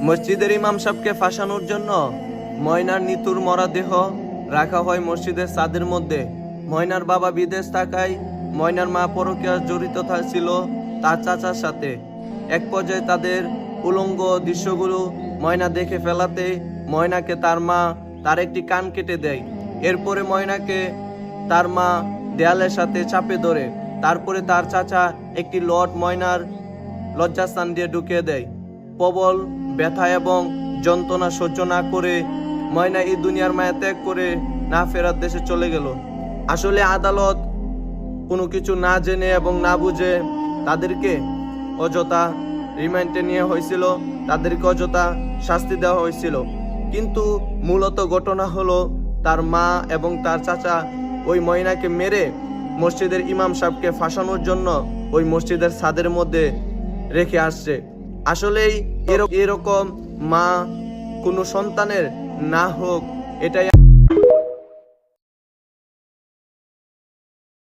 মসজিদের ইমাম সাহেবকে ফাঁসানোর জন্য ময়নার নিতুর মরা দেহ রাখা হয় মসজিদের ছাদের মধ্যে। ময়নার বাবা বিদেশ থাকায় ময়নার মা পরকীয়া জড়িত ছিল তার চাচার সাথে। এক পর্যায়ে তাদের উলঙ্গ দৃশ্যগুলো ময়না দেখে ফেলাতে ময়নাকে তার মা তার একটি কান কেটে দেয়। এরপরে ময়নাকে তার মা দেয়ালের সাথে চাপে ধরে, তারপরে তার চাচা একটি লট ময়নার লজ্জাস্থান দিয়ে ঢুকিয়ে দেয়। প্রবল ব্যথা এবং যন্ত্রণা সহ্য না করে ময়না এই দুনিয়ার মায়া ত্যাগ করে না ফেরার দেশে চলে গেল। আসলে আদালত কোনো কিছু না জেনে এবং না বুঝে তাদেরকে অযথা রিমান্ডে নিয়ে হয়েছিল, তাদেরকে অযথা শাস্তি দেওয়া হয়েছিল। কিন্তু মূলত ঘটনা হলো তার মা এবং তার চাচা ওই ময়নাকে মেরে মসজিদের ইমাম সাহেবকে ফাঁসানোর জন্য ওই মসজিদের ছাদের মধ্যে রেখে আসছে। আসলেই এরকম মা কোনো সন্তানের না হোক, এটাই